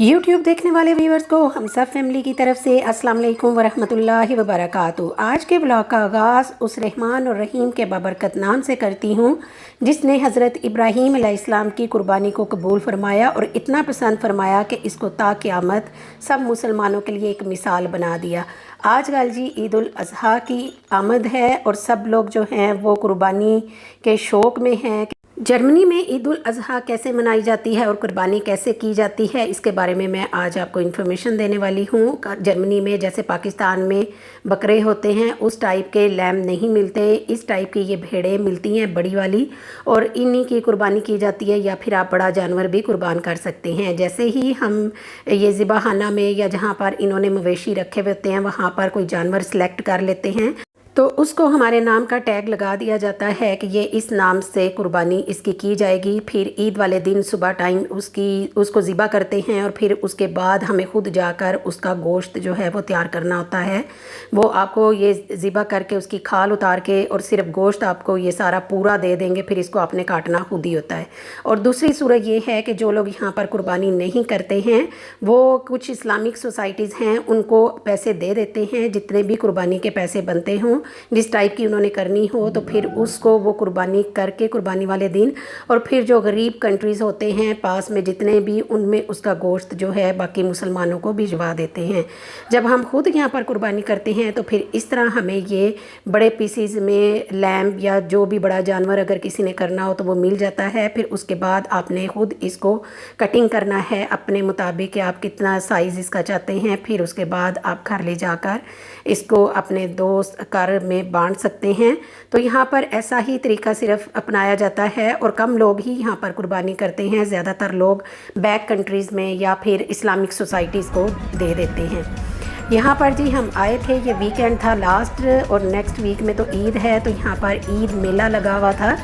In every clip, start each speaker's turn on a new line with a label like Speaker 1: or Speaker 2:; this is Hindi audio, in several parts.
Speaker 1: यूट्यूब देखने वाले व्यूअर्स को हम सब फैमिली की तरफ से अस्सलाम वालेकुम वरहमतुल्लाहि वबरकातुहू। आज के ब्लॉग का आगाज़ उस रहमान और रहीम के बाबरकत नाम से करती हूँ जिसने हज़रत इब्राहीम अलैहिस्सलाम की कुर्बानी को कबूल फरमाया और इतना पसंद फरमाया कि इसको ता क़यामत सब मुसलमानों के लिए एक मिसाल बना दिया। आजकल जी ईद उल अज़हा की आमद है और सब लोग जो हैं वो कुर्बानी के शौक़ में हैं। जर्मनी में ईद उल अज़हा कैसे मनाई जाती है और कुर्बानी कैसे की जाती है, इसके बारे में मैं आज आपको इन्फॉर्मेशन देने वाली हूँ। जर्मनी में जैसे पाकिस्तान में बकरे होते हैं उस टाइप के लैम नहीं मिलते, इस टाइप की ये भेड़ें मिलती हैं बड़ी वाली, और इन्हीं की कुर्बानी की जाती है। या फिर आप बड़ा जानवर भी कुर्बान कर सकते हैं। जैसे ही हम ये ज़िबाखाना में या जहाँ पर इन्होंने मवेशी रखे हुए होते हैं वहाँ पर कोई जानवर सेलेक्ट कर लेते हैं तो उसको हमारे नाम का टैग लगा दिया जाता है कि ये इस नाम से कुर्बानी इसकी की जाएगी। फिर ईद वाले दिन सुबह टाइम उसको ज़िबा करते हैं और फिर उसके बाद हमें खुद जाकर उसका गोश्त जो है वो तैयार करना होता है। वो आपको ये ज़िबा करके उसकी खाल उतार के और सिर्फ गोश्त आपको ये सारा पूरा दे देंगे, फिर इसको आपने काटना खुद ही होता है। और दूसरी सूरत ये है कि जो लोग यहाँ पर कुर्बानी नहीं करते हैं वो कुछ इस्लामिक सोसाइटीज़ हैं उनको पैसे दे देते हैं, जितने भी कुर्बानी के पैसे बनते हों जिस टाइप की उन्होंने करनी हो, तो फिर उसको वो कुर्बानी करके कुर्बानी वाले दिन, और फिर जो गरीब कंट्रीज़ होते हैं पास में जितने भी, उनमें उसका गोश्त जो है बाकी मुसलमानों को भिजवा देते हैं। जब हम खुद यहाँ पर कुर्बानी करते हैं तो फिर इस तरह हमें ये बड़े पीसीज में लैम्प या जो भी बड़ा जानवर अगर किसी ने करना हो तो वो मिल जाता है। फिर उसके बाद आपने खुद इसको कटिंग करना है अपने मुताबिक कि आप कितना साइज़ इसका चाहते हैं। फिर उसके बाद आप घर ले जाकर इसको अपने दोस्त घर में बांट सकते हैं। तो यहाँ पर ऐसा ही तरीका सिर्फ अपनाया जाता है और कम लोग ही यहाँ पर कुर्बानी करते हैं। ज़्यादातर लोग बैक कंट्रीज़ में या फिर इस्लामिक सोसाइटीज़ को दे देते हैं। यहाँ पर जी हम आए थे, ये वीकेंड था लास्ट, और नेक्स्ट वीक में तो ईद है, तो यहाँ पर ईद मेला लगा हुआ था।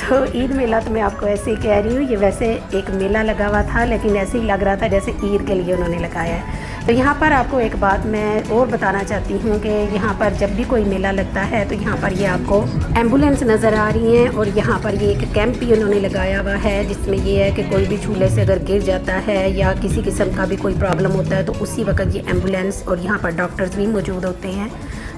Speaker 1: तो ईद मेला तो मैं आपको ऐसे ही कह रही हूँ, ये वैसे एक मेला लगा हुआ था लेकिन ऐसे ही लग रहा था जैसे ईद के लिए उन्होंने लगाया है। तो यहाँ पर आपको एक बात मैं और बताना चाहती हूँ कि यहाँ पर जब भी कोई मेला लगता है तो यहाँ पर ये आपको एम्बुलेंस नज़र आ रही हैं, और यहाँ पर ये एक कैंप भी उन्होंने लगाया हुआ है जिसमें ये है कि कोई भी झूले से अगर गिर जाता है या किसी किस्म का भी कोई प्रॉब्लम होता है तो उसी वक्त ये एम्बुलेंस और यहाँ पर डॉक्टर्स भी मौजूद होते हैं,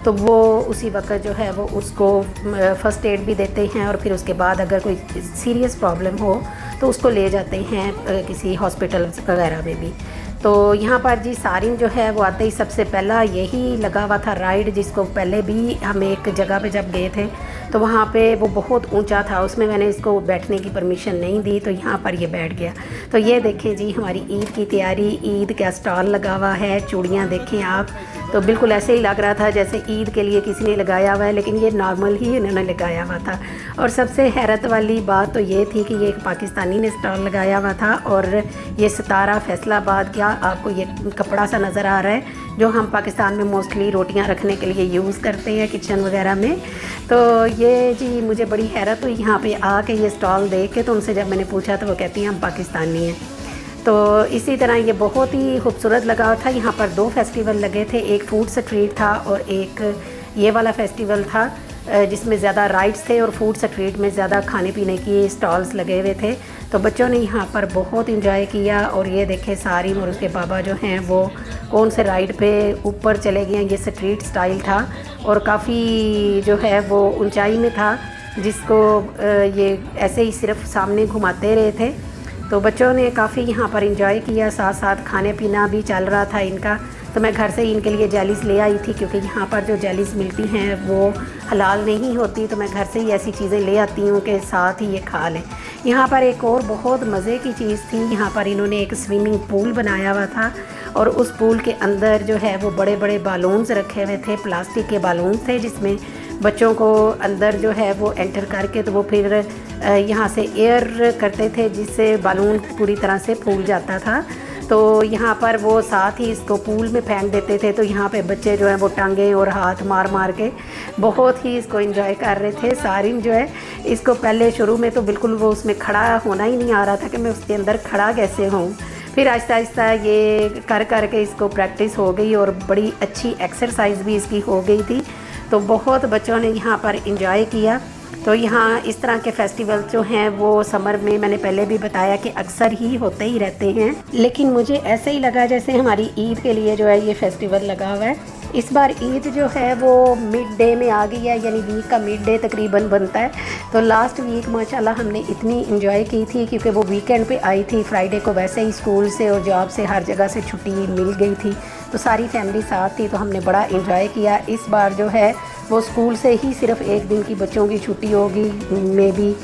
Speaker 1: तो वो उसी वक्त जो है वो उसको फ़र्स्ट एड भी देते हैं। और फिर उसके बाद अगर कोई सीरियस प्रॉब्लम हो तो उसको ले जाते हैं किसी हॉस्पिटल वगैरह में भी। तो यहाँ पर जी सारिन जो है वो आते ही सबसे पहला यही लगा हुआ था राइड, जिसको पहले भी हम एक जगह पे जब गए थे तो वहाँ पे वो बहुत ऊंचा था, उसमें मैंने इसको बैठने की परमिशन नहीं दी तो यहाँ पर ये बैठ गया। तो ये देखें जी हमारी ईद की तैयारी, ईद का स्टॉल लगा हुआ है, चूड़ियाँ देखें आप, तो बिल्कुल ऐसे ही लग रहा था जैसे ईद के लिए किसी ने लगाया हुआ है, लेकिन ये नॉर्मल ही इन्होंने लगाया हुआ था। और सबसे हैरत वाली बात तो ये थी कि ये एक पाकिस्तानी ने स्टॉल लगाया हुआ था, और ये 17 फैसलाबाद का आपको ये कपड़ा सा नज़र आ रहा है जो हम पाकिस्तान में मोस्टली रोटियां रखने के लिए यूज़ करते हैं किचन वगैरह में। तो ये जी मुझे बड़ी हैरत हुई यहाँ पे आके ये स्टॉल देख के, तो उनसे जब मैंने पूछा तो वो कहती हैं हम पाकिस्तानी हैं। तो इसी तरह ये बहुत ही खूबसूरत लगा था। यहाँ पर 2 फेस्टिवल लगे थे, एक फूड स्ट्रीट था और एक ये वाला फेस्टिवल था जिसमें ज़्यादा राइड्स थे और फूड स्ट्रीट में ज़्यादा खाने पीने की स्टॉल्स लगे हुए थे। तो बच्चों ने यहाँ पर बहुत इंजॉय किया। और ये देखे सारिम और उसके बाबा जो हैं वो कौन से राइड पे ऊपर चले गए हैं। ये स्ट्रीट स्टाइल था और काफ़ी जो है वो ऊंचाई में था, जिसको ये ऐसे ही सिर्फ सामने घुमाते रहे थे। तो बच्चों ने काफ़ी यहाँ पर इंजॉय किया, साथ साथ खाने पीना भी चल रहा था इनका। तो मैं घर से ही इनके लिए जेलीस ले आई थी क्योंकि यहाँ पर जो जेलीस मिलती हैं वो हलाल नहीं होती, तो मैं घर से ही ऐसी चीज़ें ले आती हूँ कि साथ ही ये खा लें। यहाँ पर एक और बहुत मज़े की चीज़ थी, यहाँ पर इन्होंने एक स्विमिंग पूल बनाया हुआ था और उस पूल के अंदर जो है वो बड़े बड़े बालून्स रखे हुए थे, प्लास्टिक के बालून्स थे, जिसमें बच्चों को अंदर जो है वो एंटर करके तो वो फिर यहाँ से एयर करते थे जिससे बालून पूरी तरह से फूल जाता था। तो यहाँ पर वो साथ ही इसको पूल में फेंक देते थे, तो यहाँ पे बच्चे जो हैं वो टांगे और हाथ मार मार के बहुत ही इसको एंजॉय कर रहे थे। सारिन जो है इसको पहले शुरू में तो बिल्कुल वो उसमें खड़ा होना ही नहीं आ रहा था कि मैं उसके अंदर खड़ा कैसे हूँ। फिर आहिस्ता आहिस्ता ये कर कर के इसको प्रैक्टिस हो गई और बड़ी अच्छी एक्सरसाइज भी इसकी हो गई थी। तो बहुत बच्चों ने यहाँ पर एंजॉय किया। तो यहाँ इस तरह के फेस्टिवल जो हैं वो समर में मैंने पहले भी बताया कि अक्सर ही होते ही रहते हैं, लेकिन मुझे ऐसे ही लगा जैसे हमारी ईद के लिए जो है ये फेस्टिवल लगा हुआ है। इस बार ईद जो है वो मिड डे में आ गई है, यानी वीक का मिड डे तकरीबन बनता है। तो लास्ट वीक माशाल्लाह हमने इतनी इंजॉय की थी क्योंकि वो वीकेंड पे आई थी। फ्राइडे को वैसे ही स्कूल से और जॉब से हर जगह से छुट्टी मिल गई थी, तो सारी फैमिली साथ थी, तो हमने बड़ा इंजॉय किया। इस बार जो है वो स्कूल से ही सिर्फ एक दिन की बच्चों की छुट्टी होगी, मे बी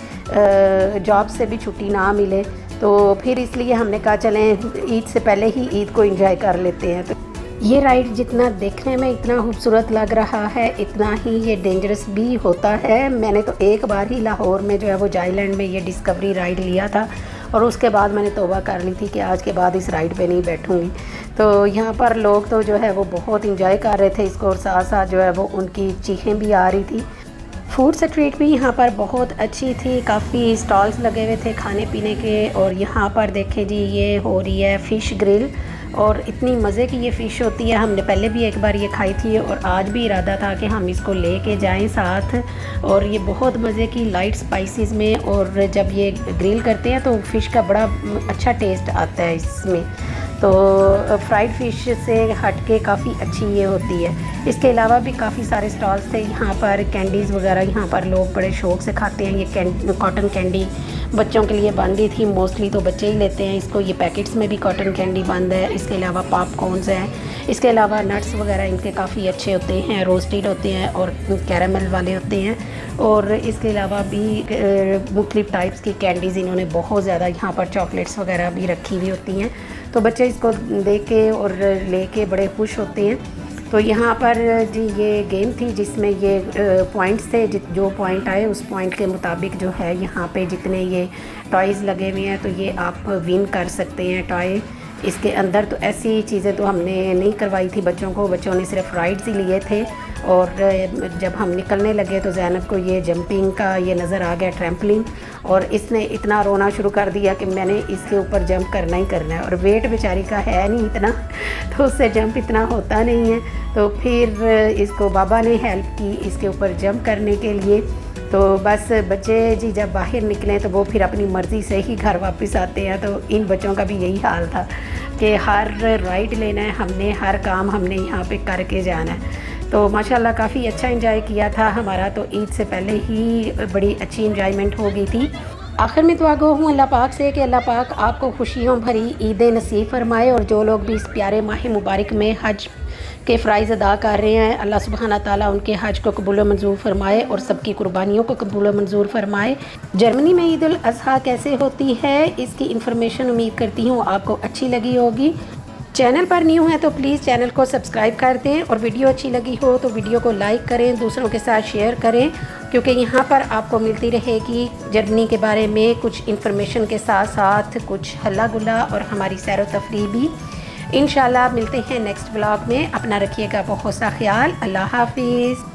Speaker 1: जॉब से भी छुट्टी ना मिले, तो फिर इसलिए हमने कहा चलें ईद से पहले ही ईद को एंजॉय कर लेते हैं। तो ये राइड जितना देखने में इतना खूबसूरत लग रहा है, इतना ही ये डेंजरस भी होता है। मैंने तो एक बार ही लाहौर में जो है वो जाइलैंड में ये डिस्कवरी राइड लिया था और उसके बाद मैंने तौबा कर ली थी कि आज के बाद इस राइड पे नहीं बैठूंगी। तो यहाँ पर लोग तो जो है वो बहुत इंजॉय कर रहे थे इसको, और साथ साथ जो है वो उनकी चीखें भी आ रही थी। फूड स्ट्रीट भी यहाँ पर बहुत अच्छी थी, काफ़ी स्टॉल्स लगे हुए थे खाने पीने के। और यहाँ पर देखें जी, ये हो रही है फ़िश ग्रिल, और इतनी मज़े की ये फ़िश होती है। हमने पहले भी एक बार ये खाई थी और आज भी इरादा था कि हम इसको लेके जाएं साथ। और ये बहुत मज़े की लाइट स्पाइसेस में, और जब ये ग्रिल करते हैं तो फ़िश का बड़ा अच्छा टेस्ट आता है इसमें। तो फ्राइड फ़िश से हट के काफ़ी अच्छी ये होती है। इसके अलावा भी काफ़ी सारे स्टॉल्स थे यहाँ पर, कैंडीज़ वगैरह यहाँ पर लोग बड़े शौक़ से खाते हैं। ये कॉटन कैंडी बच्चों के लिए बंदी थी, मोस्टली तो बच्चे ही लेते हैं इसको। ये पैकेट्स में भी कॉटन कैंडी बंद है। इसके अलावा पॉपकॉर्न्स हैं। इसके अलावा नट्स वगैरह इनके काफ़ी अच्छे होते हैं, रोस्टेड होते हैं और कैरामल वाले होते हैं। और इसके अलावा भी मुख्तलिफ टाइप्स की कैंडीज़ इन्होंने बहुत ज़्यादा, यहाँ पर चॉकलेट्स वगैरह भी रखी हुई होती हैं। तो बच्चे इसको देख के और लेके बड़े खुश होते हैं। तो यहाँ पर जी ये गेम थी जिसमें ये पॉइंट्स थे, जो पॉइंट आए उस पॉइंट के मुताबिक जो है यहाँ पे जितने ये टॉयज़ लगे हुए हैं तो ये आप विन कर सकते हैं टॉय। इसके अंदर तो ऐसी चीज़ें तो हमने नहीं करवाई थी बच्चों को, बच्चों ने सिर्फ राइड्स ही लिए थे। और जब हम निकलने लगे तो ज़ैनब को ये जंपिंग का ये नज़र आ गया, ट्रैम्पलिन, और इसने इतना रोना शुरू कर दिया कि मैंने इसके ऊपर जंप करना ही करना है। और वेट बेचारी का है नहीं इतना, तो उससे जंप इतना होता नहीं है। तो फिर इसको बाबा ने हेल्प की इसके ऊपर जंप करने के लिए। तो बस बच्चे जी जब बाहर निकले तो वो फिर अपनी मर्ज़ी से ही घर वापस आते हैं। तो इन बच्चों का भी यही हाल था कि हर राइड लेना है हमने, हर काम हमने यहाँ पे करके जाना है। तो माशाल्लाह काफ़ी अच्छा एंजॉय किया था हमारा। तो ईद से पहले ही बड़ी अच्छी एंजॉयमेंट हो गई थी। आखिर में दुआ गो हूँ अल्लाह पाक से कि अल्लाह पाक आपको खुशियों भरी ईदें नसीब फरमाए। और जो लोग भी इस प्यारे माह मुबारक में हज के फ़राइज़ अदा कर रहे हैं, अल्लाह सुब्हाना ताला उनके हज को कबूल व मंजूर फरमाए और सबकी कुर्बानियों को कबूल व मंजूर फरमाए। जर्मनी में ईद उल अज़हा कैसे होती है इसकी इन्फॉर्मेशन उम्मीद करती हूँ आपको अच्छी लगी होगी। चैनल पर न्यू है तो प्लीज़ चैनल को सब्सक्राइब कर दें, और वीडियो अच्छी लगी हो तो वीडियो को लाइक करें, दूसरों के साथ शेयर करें, क्योंकि यहाँ पर आपको मिलती रहेगी जर्मनी के बारे में कुछ इन्फॉर्मेशन के साथ साथ कुछ हल्ला गुल्ला और हमारी सैर व तफरीह भी। इंशाल्लाह मिलते हैं नेक्स्ट व्लॉग में। अपना रखिएगा बहुत सा ख्याल। अल्लाह हाफिज़।